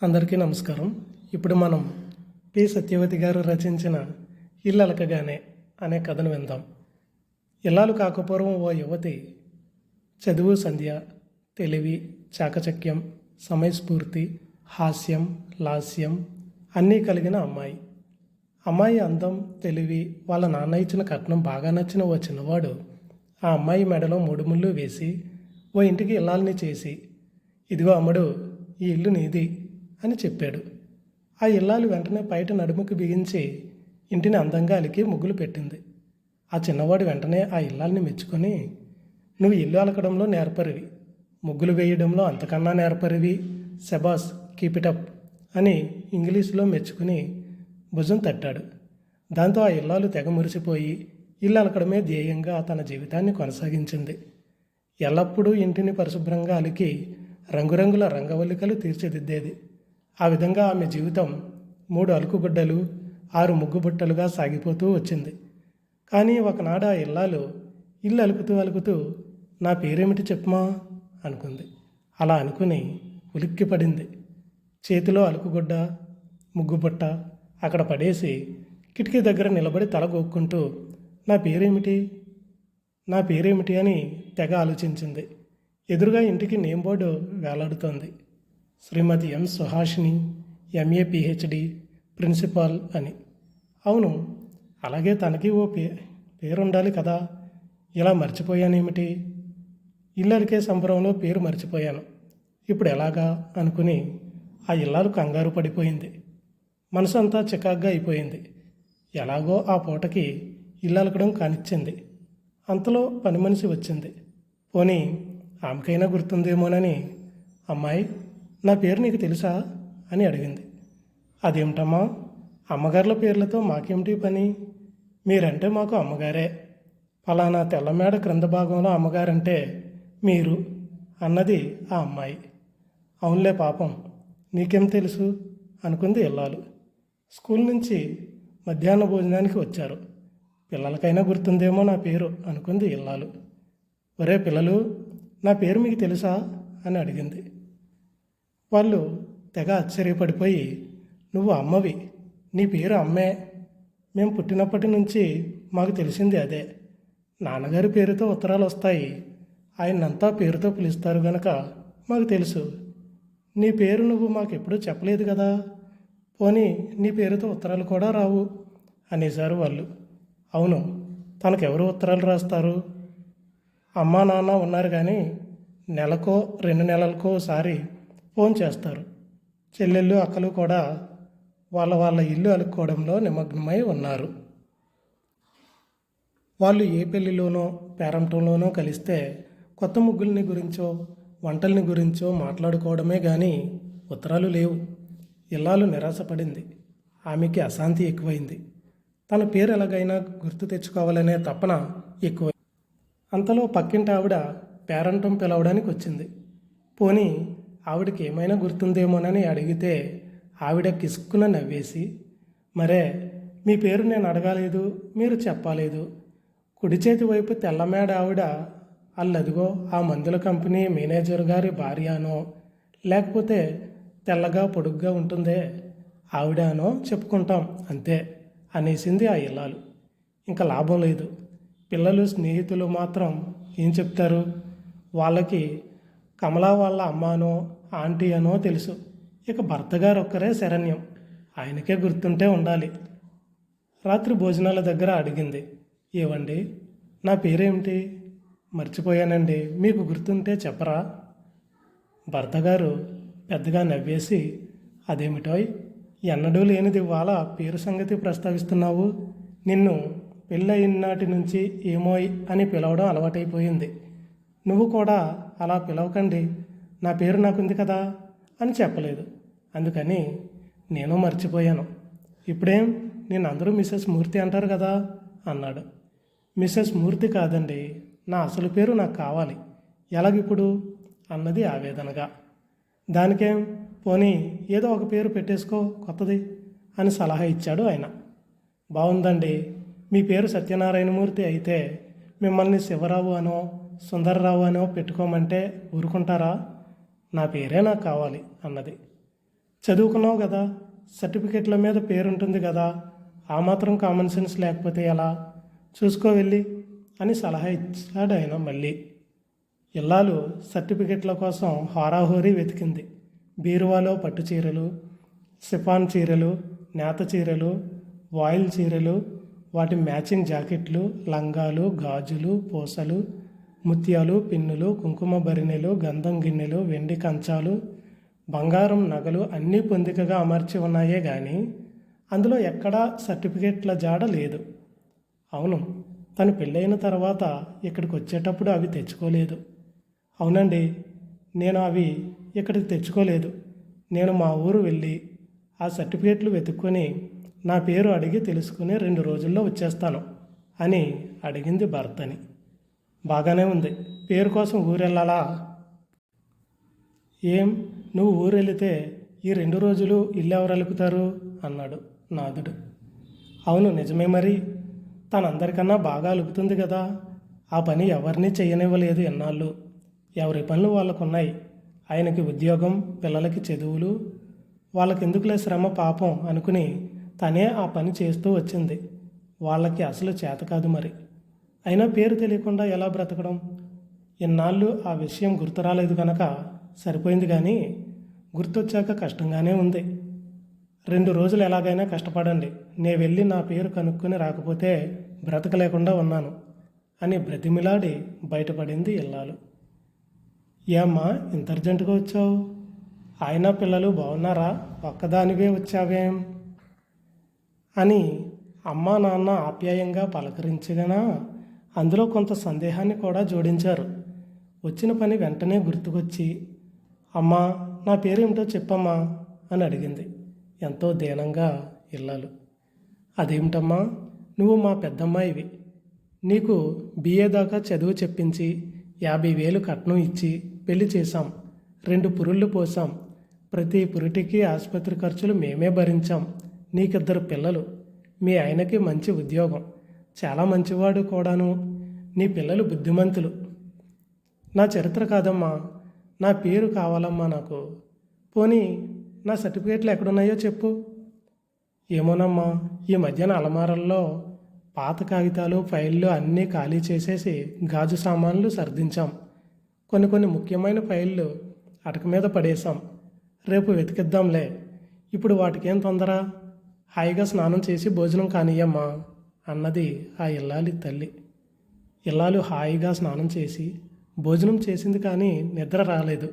అందరికీ నమస్కారం. ఇప్పుడు మనం పి సత్యవతి గారు రచించిన ఇల్లలకగానే అనే కథను విందాం. ఇల్లాలు కాకపూర్వం ఓ యువతి చదువు, సంధ్య, తెలివి, చాకచక్యం, సమయస్ఫూర్తి, హాస్యం, లాస్యం అన్నీ కలిగిన అమ్మాయి. అమ్మాయి అందం, తెలివి, వాళ్ళ నాన్న ఇచ్చిన కట్నం బాగా నచ్చిన ఓ చిన్నవాడు ఆ అమ్మాయి మెడలో 3 ముళ్ళు వేసి ఓ ఇంటికి ఇల్లాలని చేసి, ఇదిగో అమ్మడు, ఈ ఇల్లు నీది అని చెప్పాడు. ఆ ఇల్లాలు వెంటనే బయట నడుముకి బిగించి ఇంటిని అందంగా అలికి ముగ్గులు పెట్టింది. ఆ చిన్నవాడు వెంటనే ఆ ఇల్లాలని మెచ్చుకొని, నువ్వు ఇల్లు అలకడంలో నేర్పరివి, ముగ్గులు వేయడంలో అంతకన్నా నేర్పరివి, శబాస్, కీప్ ఇట్ అప్ అని ఇంగ్లీషులో మెచ్చుకుని భుజం తట్టాడు. దాంతో ఆ ఇల్లాలు తెగ మురిసిపోయి ఇల్లు అలకడమే ధ్యేయంగా తన జీవితాన్ని కొనసాగించింది. ఎల్లప్పుడూ ఇంటిని పరిశుభ్రంగా అలికి రంగురంగుల రంగవల్లికలు తీర్చిదిద్దేది. ఆ విధంగా ఆమె జీవితం 3 అలుకుగుడ్డలు, 6 ముగ్గుబుట్టలుగా సాగిపోతూ వచ్చింది. కానీ ఒకనాడు ఆ ఇల్లాలు ఇల్లు అలుకుతూ అలుకుతూ, నా పేరేమిటి చెప్పమా అనుకుంది. అలా అనుకుని ఉలిక్కిపడింది. చేతిలో అలుకుగుడ్డ, ముగ్గుబుట్ట అక్కడ పడేసి కిటికీ దగ్గర నిలబడి తల గోక్కుంటూ, నా పేరేమిటి నా పేరేమిటి అని తెగ ఆలోచించింది. ఎదురుగా ఇంటికి నేమ్ బోర్డు వేలాడుతోంది. శ్రీమతి ఎం సుహాషిని, ఎంఏ పిహెచ్డి, ప్రిన్సిపాల్ అని. అవును, అలాగే తనకి ఓ పేరుండాలి కదా. ఇలా మర్చిపోయానేమిటి? ఇల్లరికే సంబరంలో పేరు మర్చిపోయాను. ఇప్పుడు ఎలాగా అనుకుని ఆ ఇల్లాలు కంగారు పడిపోయింది. మనసు అంతా చికాగ్గా అయిపోయింది. ఎలాగో ఆ పూటకి ఇల్లలకడం కానిచ్చింది. అంతలో పని మనిషి వచ్చింది. పోనీ ఆమెకైనా గుర్తుందేమోనని, అమ్మాయి, నా పేరు నీకు తెలుసా అని అడిగింది. అదేమిటమ్మా, అమ్మగారుల పేర్లతో మాకేమిటి పని? మీరంటే మాకు అమ్మగారే. ఫలానా తెల్లమేడ క్రింద భాగంలో అమ్మగారంటే మీరు అన్నది ఆ అమ్మాయి. అవునులే పాపం, నీకేం తెలుసు అనుకుంది ఇల్లాలు. స్కూల్ నుంచి మధ్యాహ్న భోజనానికి వచ్చారు. పిల్లలకైనా గుర్తుందేమో నా పేరు అనుకుంది ఇల్లాలు. ఒరే పిల్లలు, నా పేరు మీకు తెలుసా అని అడిగింది. వాళ్ళు తెగ ఆశ్చర్యపడిపోయి, నువ్వు అమ్మవి, నీ పేరు అమ్మే, మేము పుట్టినప్పటి నుంచి మాకు తెలిసింది అదే. నాన్నగారి పేరుతో ఉత్తరాలు వస్తాయి, ఆయనంతా పేరుతో పిలుస్తారు గనక మాకు తెలుసు. నీ పేరు నువ్వు మాకెప్పుడూ చెప్పలేదు కదా, పోనీ నీ పేరుతో ఉత్తరాలు కూడా రావు అనేశారు వాళ్ళు. అవును, తనకెవరు ఉత్తరాలు రాస్తారు? అమ్మా నాన్న ఉన్నారు కానీ నెలకో 2 నెలలకో ఒకసారి ఫోన్ చేస్తారు. చెల్లెళ్ళు అక్కలు కూడా వాళ్ళ ఇల్లు అలుక్కోవడంలో నిమగ్నమై ఉన్నారు. వాళ్ళు ఏ పెళ్లిలోనో పేరంటంలోనో కలిస్తే కొత్త ముగ్గుల్ని గురించో వంటల్ని గురించో మాట్లాడుకోవడమే కానీ ఉత్తరాలు లేవు. ఇల్లాలు నిరాశపడింది. ఆమెకి అశాంతి ఎక్కువైంది. తన పేరు ఎలాగైనా గుర్తు తెచ్చుకోవాలనే తపన ఎక్కువ. అంతలో పక్కింటి ఆవిడ పేరంటం పిలవడానికి వచ్చింది. పోనీ ఆవిడకి ఏమైనా గుర్తుందేమోనని అడిగితే ఆవిడ కిసుక్కున నవ్వేసి, మరే, మీ పేరు నేను అడగాలేదు, మీరు చెప్పలేదు. కుడి చేతి వైపు తెల్లమేడ ఆవిడ అల్లదిగో ఆ మందుల కంపెనీ మేనేజర్ గారి భార్యనో, లేకపోతే తెల్లగా పొడుగ్గా ఉంటుందే ఆవిడనో చెప్పుకుంటాం అంతే అనేసింది ఆ ఇల్లాలు. ఇంకా లాభం లేదు. పిల్లలు స్నేహితులు మాత్రం ఏం చెప్తారు? వాళ్ళకి కమలా వాళ్ళ అమ్మానో ఆంటీ అనో తెలుసు. ఇక భర్త గారు ఒక్కరే శరణ్యం, ఆయనకే గుర్తుంటే ఉండాలి. రాత్రి భోజనాల దగ్గర అడిగింది, ఏవండి, నా పేరేమిటి? మర్చిపోయానండి, మీకు గుర్తుంటే చెప్పరా? భర్త గారు పెద్దగా నవ్వేసి, అదేమిటోయ్, ఎన్నడూ లేనిది ఇవాళ పేరు సంగతి ప్రస్తావిస్తున్నావు. నిన్ను పెళ్ళయినాటి నుంచి ఏమోయ్ అని పిలవడం అలవాటైపోయింది. నువ్వు కూడా అలా పిలవకండి, నా పేరు నాకుంది కదా అని చెప్పలేదు. అందుకని నేను మర్చిపోయాను. ఇప్పుడేం, నేను అందరూ మిస్సెస్ మూర్తి అంటారు కదా అన్నాడు. మిస్సెస్ మూర్తి కాదండి, నా అసలు పేరు నాకు కావాలి. ఎలాగిప్పుడు అన్నది ఆవేదనగా. దానికేం, పోనీ ఏదో ఒక పేరు పెట్టేసుకో కొత్తది అని సలహా ఇచ్చాడు ఆయన. బాగుందండి, మీ పేరు సత్యనారాయణమూర్తి అయితే మిమ్మల్ని శివరావు అనో సుందర్రావు అనో పెట్టుకోమంటే ఊరుకుంటారా? నా పేరే నాకు కావాలి అన్నది. చదువుకున్నావు కదా, సర్టిఫికెట్ల మీద పేరుంటుంది కదా, ఆ మాత్రం కామన్ సెన్స్ లేకపోతే ఎలా? చూసుకో వెళ్ళి అని సలహా ఇచ్చాడు ఆయన మళ్ళీ. ఇల్లాలు సర్టిఫికెట్ల కోసం హోరాహోరీ వెతికింది. బీరువాలో పట్టు చీరలు, సిఫాన్ చీరలు, నేత చీరలు, వాయిల్ చీరలు, వాటి మ్యాచింగ్ జాకెట్లు, లంగాలు, గాజులు, పూసలు, ముత్యాలు, పిన్నులు, కుంకుమ భరిణెలు, గంధం గిన్నెలు, వెండి కంచాలు, బంగారం నగలు అన్నీ పొందికగా అమర్చి ఉన్నాయే గాని అందులో ఎక్కడా సర్టిఫికెట్ల జాడ లేదు. అవును, తను పెళ్ళైన తర్వాత ఇక్కడికి వచ్చేటప్పుడు అవి తెచ్చుకోలేదు. అవునండి, నేను అవి ఇక్కడికి తెచ్చుకోలేదు. నేను మా ఊరు వెళ్ళి ఆ సర్టిఫికెట్లు వెతుక్కొని నా పేరు అడిగి తెలుసుకుని 2 రోజుల్లో వచ్చేస్తాను అని అడిగింది భర్తని. బాగానే ఉంది, పేరు కోసం ఊరెళ్ళాలా? ఏం, నువ్వు ఊరెళితే ఈ 2 రోజులు ఇల్లు ఎవరు అలుకుతారు అన్నాడు నాథుడు. అవును నిజమే, మరి తనందరికన్నా బాగా అలుకుతుంది కదా. ఆ పని ఎవరిని చేయనివ్వలేదు ఎన్నాళ్ళు. ఎవరి పనులు వాళ్ళకున్నాయి. ఆయనకి ఉద్యోగం, పిల్లలకి చదువులు, వాళ్ళకెందుకులే శ్రమ పాపం అనుకుని తనే ఆ పని చేస్తూ వచ్చింది. వాళ్ళకి అసలు చేత కాదు మరి. అయినా పేరు తెలియకుండా ఎలా బ్రతకడం? ఇన్నాళ్ళు ఆ విషయం గుర్తు రాలేదు కనుక సరిపోయింది, కానీ గుర్తొచ్చాక కష్టంగానే ఉంది. 2 రోజులు ఎలాగైనా కష్టపడండి, నే వెళ్ళి నా పేరు కనుక్కొని రాకపోతే బ్రతకలేకుండా ఉన్నాను అని బ్రతిమిలాడి బయటపడింది ఇల్లాలు. ఏమ్మా ఇంత అర్జెంటుగా వచ్చావు? ఆయన పిల్లలు బాగున్నారా? ఒక్కదానివే వచ్చావేం అని అమ్మా నాన్న ఆప్యాయంగా పలకరించగానా అందులో కొంత సందేహాన్ని కూడా జోడించారు. వచ్చిన పని వెంటనే గుర్తుకొచ్చి, అమ్మా నా పేరేమిటో చెప్పమ్మా అని అడిగింది ఎంతో దీనంగా ఇల్లాలు. అదేమిటమ్మా, నువ్వు మా పెద్దమ్మాయివి. నీకు బిఏ దాకా చదువు చెప్పించి 50,000 కట్నం ఇచ్చి పెళ్లి చేశాం. 2 పురుళ్ళు పోసాం. ప్రతి పురిటికి ఆసుపత్రి ఖర్చులు మేమే భరించాం. నీకిద్దరు పిల్లలు. మీ ఆయనకి మంచి ఉద్యోగం, చాలా మంచివాడు కూడాను. నీ పిల్లలు బుద్ధిమంతులు. నా చరిత్ర కాదమ్మా, నా పేరు కావాలమ్మా నాకు. పోనీ నా సర్టిఫికేట్లు ఎక్కడున్నాయో చెప్పు. ఏమోనమ్మా, ఈ మధ్యన అలమారల్లో పాత కాగితాలు, ఫైళ్ళు అన్నీ ఖాళీ చేసేసి గాజు సామాన్లు సర్దించాం. కొన్ని ముఖ్యమైన ఫైళ్ళు అటక మీద పడేశాం. రేపు వెతికిద్దాంలే. ఇప్పుడు వాటికేం తొందర? హాయిగా స్నానం చేసి భోజనం కానియ్యమ్మా అన్నది ఆ ఇల్లాలి తల్లి. ఇల్లాలు హాయిగా స్నానం చేసి భోజనం చేసింది, కానీ నిద్ర రాలేదు.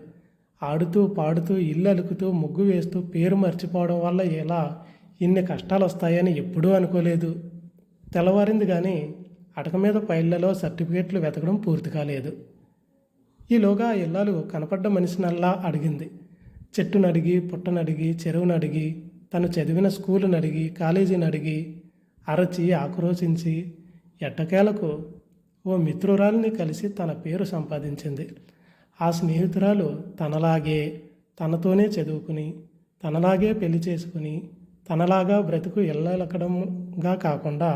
ఆడుతూ పాడుతూ ఇల్లు అలుకుతూ ముగ్గు వేస్తూ పేరు మర్చిపోవడం వల్ల ఎలా ఇన్ని కష్టాలు వస్తాయని ఎప్పుడూ అనుకోలేదు. తెల్లవారింది, కానీ అటక మీద ఫైళ్లలో సర్టిఫికేట్లు వెతకడం పూర్తి కాలేదు. ఈలోగా ఇల్లాలు కనపడ్డ మనిషినల్లా అడిగింది. చెట్టును అడిగి, పుట్టను అడిగి, చెరువును అడిగి, తను చదివిన స్కూలును అడిగి, కాలేజీని అడిగి, అరచి ఆక్రోశించి ఎట్టకేలకు ఓ మిత్రురాలిని కలిసి తన పేరు సంపాదించింది. ఆ స్నేహితురాలు తనలాగే తనతోనే చదువుకుని, తనలాగే పెళ్లి చేసుకుని, తనలాగా బ్రతుకు ఇల్లలకడంగా కాకుండా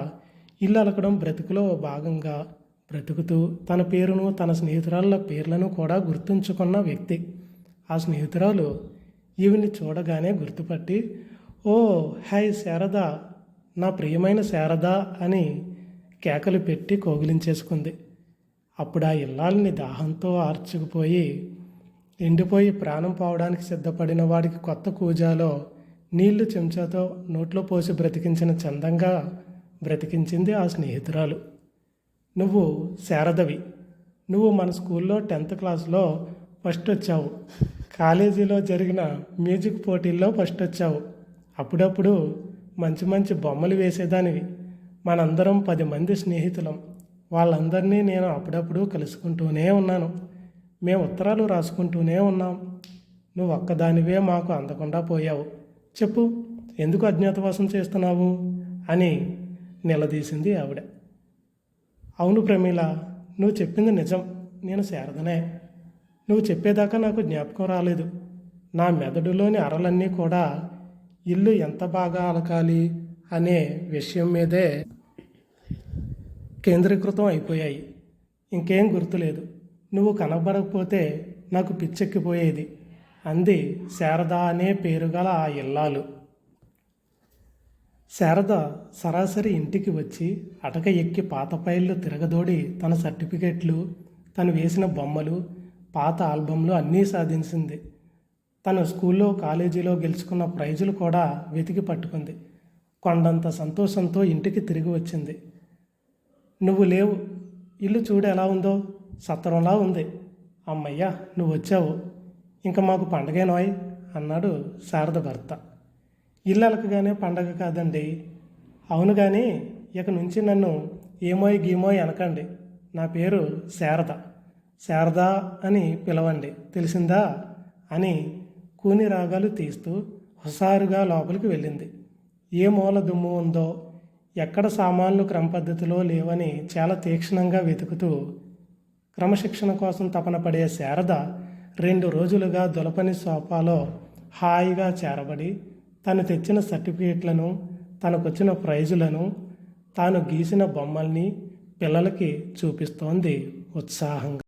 ఇల్లు అలకడం బ్రతుకులో ఓ భాగంగా బ్రతుకుతూ తన పేరును, తన స్నేహితురాళ్ళ పేర్లను కూడా గుర్తుంచుకున్న వ్యక్తి. ఆ స్నేహితురాలు ఈవిని చూడగానే గుర్తుపట్టి, ఓ హాయ్ శారద, నా ప్రియమైన శారద అని కేకలు పెట్టి కౌగిలించేసుకుంది. అప్పుడు ఆ ఇల్లాలని దాహంతో ఆర్చుకుపోయి ఎండిపోయి ప్రాణం పోవడానికి సిద్ధపడిన వాడికి కొత్త కూజాలో నీళ్లు చెంచాతో నోట్లో పోసి బ్రతికించిన చందంగా బ్రతికించింది ఆ స్నేహితురాలు. నువ్వు శారదవి. నువ్వు మన స్కూల్లో 10th క్లాస్లో ఫస్ట్ వచ్చావు. కాలేజీలో జరిగిన మ్యూజిక్ పోటీల్లో ఫస్ట్ వచ్చావు. అప్పుడప్పుడు మంచి మంచి బొమ్మలు వేసేదానివి. మనందరం 10 మంది స్నేహితులం. వాళ్ళందరినీ నేను అప్పుడప్పుడు కలుసుకుంటూనే ఉన్నాను. మేము ఉత్తరాలు రాసుకుంటూనే ఉన్నాం. నువ్వు ఒక్కదానివే మాకు అందకుండా పోయావు. చెప్పు, ఎందుకు అజ్ఞాతవాసం చేస్తున్నావు అని నిలదీసింది ఆవిడ. అవును ప్రమీల, నువ్వు చెప్పింది నిజం. నేను శారదనే. నువ్వు చెప్పేదాకా నాకు జ్ఞాపకం రాలేదు. నా మెదడులోని అరలన్నీ కూడా ఇల్లు ఎంత బాగా అలకాలి అనే విషయం మీదే కేంద్రీకృతం అయిపోయాయి. ఇంకేం గుర్తులేదు. నువ్వు కనబడకపోతే నాకు పిచ్చెక్కిపోయేది అంది శారద అనే పేరుగల ఆ ఇల్లాలు. శారద సరాసరి ఇంటికి వచ్చి అటక ఎక్కి పాత ఫైళ్ళు తిరగదోడి తన సర్టిఫికెట్లు, తను వేసిన బొమ్మలు, పాత ఆల్బంలు అన్నీ సాధించింది. తను స్కూల్లో కాలేజీలో గెలుచుకున్న ప్రైజులు కూడా వెతికి పట్టుకుంది. కొండంత సంతోషంతో ఇంటికి తిరిగి వచ్చింది. నువ్వు లేవు, ఇల్లు చూడు ఎలా ఉందో, సత్రంలా ఉంది. అమ్మయ్యా నువ్వు వచ్చావు, ఇంకా మాకు పండగేనోయ్ అన్నాడు శారద భర్త. ఇల్లు అలకగానే పండగ కాదండి. అవును కానీ ఇక నుంచి నన్ను ఏమోయ్ గీమోయ్ అనకండి. నా పేరు శారద, శారదా అని పిలవండి, తెలిసిందా అని కూని రాగాలు తీస్తూ హుషారుగా లోపలికి వెళ్ళింది. ఏ మూల దుమ్ము ఉందో, ఎక్కడ సామాన్లు క్రమపద్ధతిలో లేవని చాలా తీక్షణంగా వెతుకుతూ క్రమశిక్షణ కోసం తపన పడే శారద 2 రోజులుగా దులపని సోఫాలో హాయిగా చేరబడి తను తెచ్చిన సర్టిఫికేట్లను, తనకొచ్చిన ప్రైజులను, తాను గీసిన బొమ్మల్ని పిల్లలకి చూపిస్తోంది ఉత్సాహంగా.